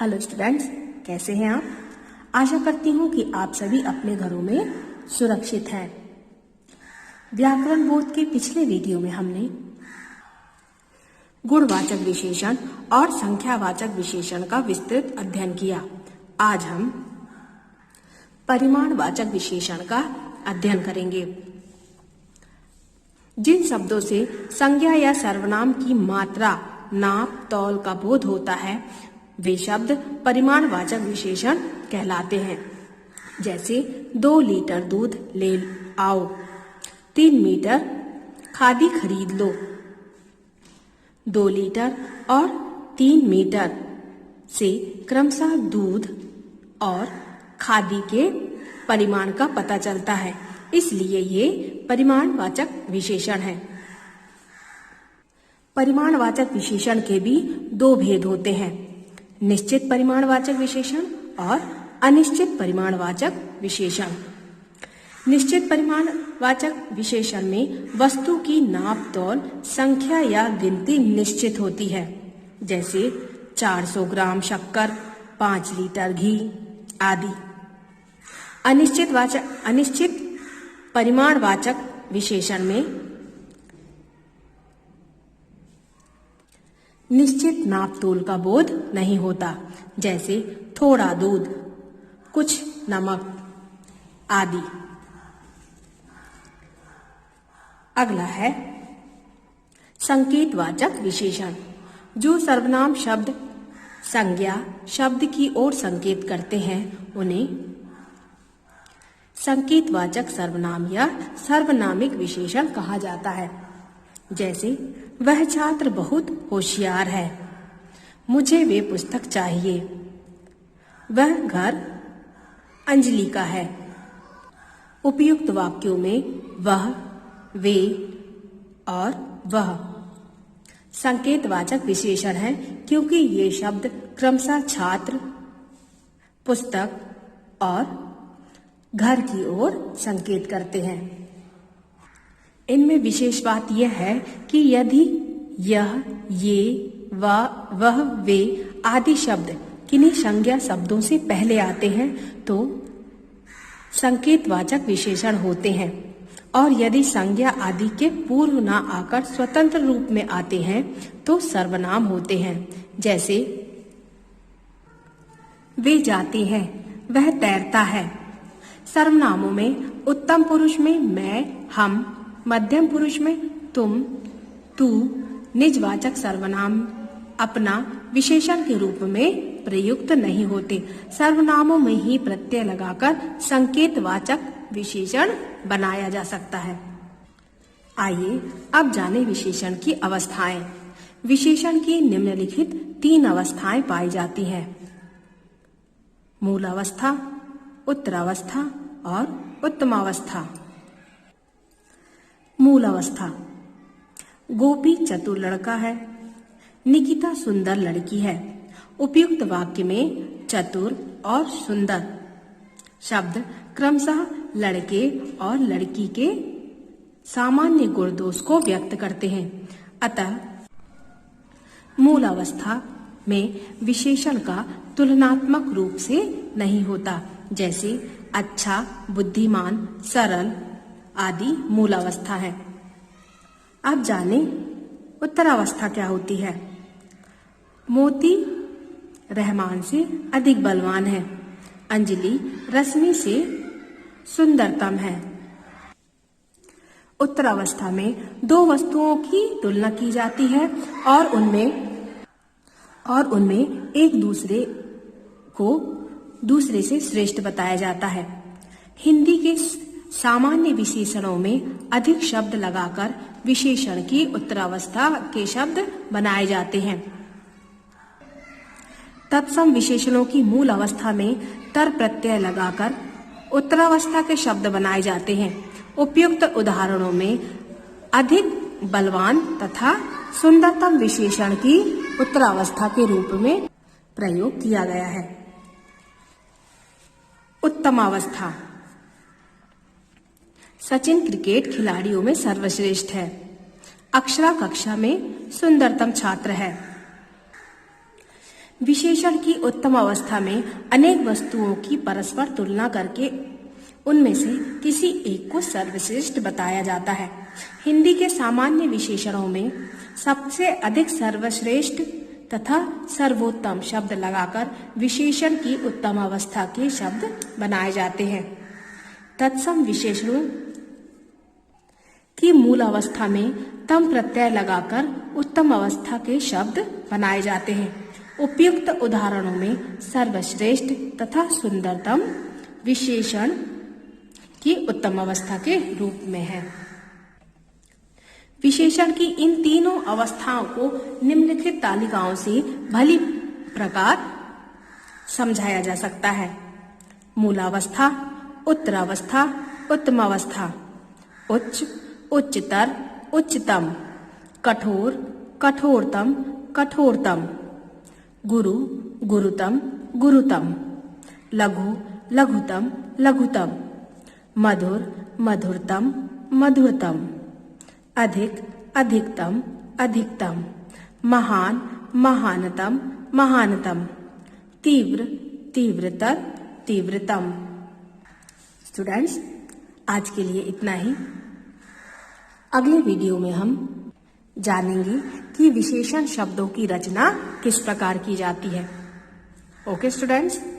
Hello students, कैसे हैं आप? आशा करती हूँ कि आप सभी अपने घरों में सुरक्षित हैं। व्याकरण बोध के पिछले वीडियो में हमने गुणवाचक विशेषण और संख्यावाचक विशेषण का विस्तृत अध्ययन किया। आज हम परिमाणवाचक विशेषण का अध्ययन करेंगे। जिन शब्दों से संज्ञा या सर्वनाम की मात्रा, नाप, तौल का बोध होता है वे शब्द परिमाणवाचक विशेषण कहलाते हैं। जैसे 2 लीटर दूध ले आओ, 3 मीटर खादी खरीद लो। 2 लीटर और 3 मीटर से क्रमशः दूध और खादी के परिमाण का पता चलता है, इसलिए ये परिमाणवाचक विशेषण है। परिमाणवाचक विशेषण के भी 2 भेद होते हैं, निश्चित परिमाणवाचक विशेषण और अनिश्चित परिमाणवाचक विशेषण। निश्चित परिमाणवाचक विशेषण में वस्तु की नाप, तौल, संख्या या गिनती निश्चित होती है। जैसे 400 ग्राम शक्कर, 5 लीटर घी आदि। अनिश्चित परिमाणवाचक विशेषण में निश्चित नाप तोल का बोध नहीं होता। जैसे थोड़ा दूध, कुछ नमक आदि। अगला है संकेतवाचक विशेषण। जो सर्वनाम शब्द संज्ञा शब्द की ओर संकेत करते हैं उन्हें संकेतवाचक सर्वनाम या सर्वनामिक विशेषण कहा जाता है। जैसे वह छात्र बहुत होशियार है, मुझे वे पुस्तक चाहिए। वह घर अंजलि का है। उपयुक्त वाक्यों में वह, वे और वह संकेतवाचक विशेषण हैं, क्योंकि ये शब्द क्रमशः छात्र, पुस्तक और घर की ओर संकेत करते हैं। इनमें विशेष बात यह है कि यदि यह, ये, वह, वे आदि शब्द किन्हीं संज्ञा शब्दों से पहले आते हैं तो संकेतवाचक विशेषण होते हैं, और यदि संज्ञा आदि के पूर्व न आकर स्वतंत्र रूप में आते हैं तो सर्वनाम होते हैं। जैसे वे जाते हैं, वह तैरता है। सर्वनामों में उत्तम पुरुष में मैं, हम, मध्यम पुरुष में तुम, तू, निजवाचक सर्वनाम अपना विशेषण के रूप में प्रयुक्त नहीं होते। सर्वनामों में ही प्रत्यय लगाकर संकेतवाचक विशेषण बनाया जा सकता है। आइए अब जाने विशेषण की अवस्थाएं। विशेषण की निम्नलिखित 3 अवस्थाएं पाई जाती हैं: मूल अवस्था, उत्तरावस्था और उत्तमावस्था। मूल अवस्था। गोपी चतुर लड़का है, निकिता सुंदर लड़की है। उपयुक्त वाक्य में चतुर और सुंदर शब्द क्रमशः लड़के और लड़की के सामान्य गुण दोष को व्यक्त करते हैं। अतः मूल अवस्था में विशेषण का तुलनात्मक रूप से नहीं होता। जैसे अच्छा, बुद्धिमान, सरल आदि मूल अवस्था है। अब जाने उत्तरावस्था क्या होती है। मोती रहमान से अधिक बलवान है, अंजलि रश्मि से सुंदरतम है। उत्तरावस्था में 2 वस्तुओं की तुलना की जाती है और उनमें एक दूसरे को दूसरे से श्रेष्ठ बताया जाता है। हिंदी के सामान्य विशेषणों में अधिक शब्द लगाकर विशेषण की उत्तरावस्था के शब्द बनाए जाते हैं। तत्सम विशेषणों की मूल अवस्था में तर प्रत्यय लगाकर उत्तरावस्था के शब्द बनाए जाते हैं। उपयुक्त उदाहरणों में अधिक बलवान तथा सुंदरतम विशेषण की उत्तरावस्था के रूप में प्रयोग किया गया है। उत्तमावस्था। सचिन क्रिकेट खिलाड़ियों में सर्वश्रेष्ठ है। अक्षरा कक्षा में सुंदरतम छात्र है। विशेषण की उत्तम अवस्था में अनेक वस्तुओं की परस्पर तुलना करके उनमें से किसी एक को सर्वश्रेष्ठ बताया जाता है। हिंदी के सामान्य विशेषणों में सबसे अधिक सर्वश्रेष्ठ तथा सर्वोत्तम शब्द लगाकर विशेषण की उत्तम अवस्था के शब्द बनाए जाते हैं। तत्सम विशेषणों की मूल अवस्था में तम प्रत्यय लगाकर उत्तम अवस्था के शब्द बनाए जाते हैं। उपयुक्त उदाहरणों में सर्वश्रेष्ठ तथा सुंदरतम विशेषण की उत्तम अवस्था के रूप में है। विशेषण की इन तीनों अवस्थाओं को निम्नलिखित तालिकाओं से भली प्रकार समझाया जा सकता है। मूलावस्था, उत्तरावस्था, उत्तमावस्था, उच्च, उच्चतर, उच्चतम, कठोर, कठोरतम, कठोरतम, गुरु, गुरुतम, गुरुतम, लघु, लघुतम, लघुतम, मधुर, मधुरतम, मधुरतम, अधिक, अधिकतम, अधिकतम, महान, महानतम, महानतम, तीव्र, तीव्रतर, तीव्रतम। स्टूडेंट्स, आज के लिए इतना ही। अगले वीडियो में हम जानेंगे कि विशेषण शब्दों की रचना किस प्रकार की जाती है। Okay students.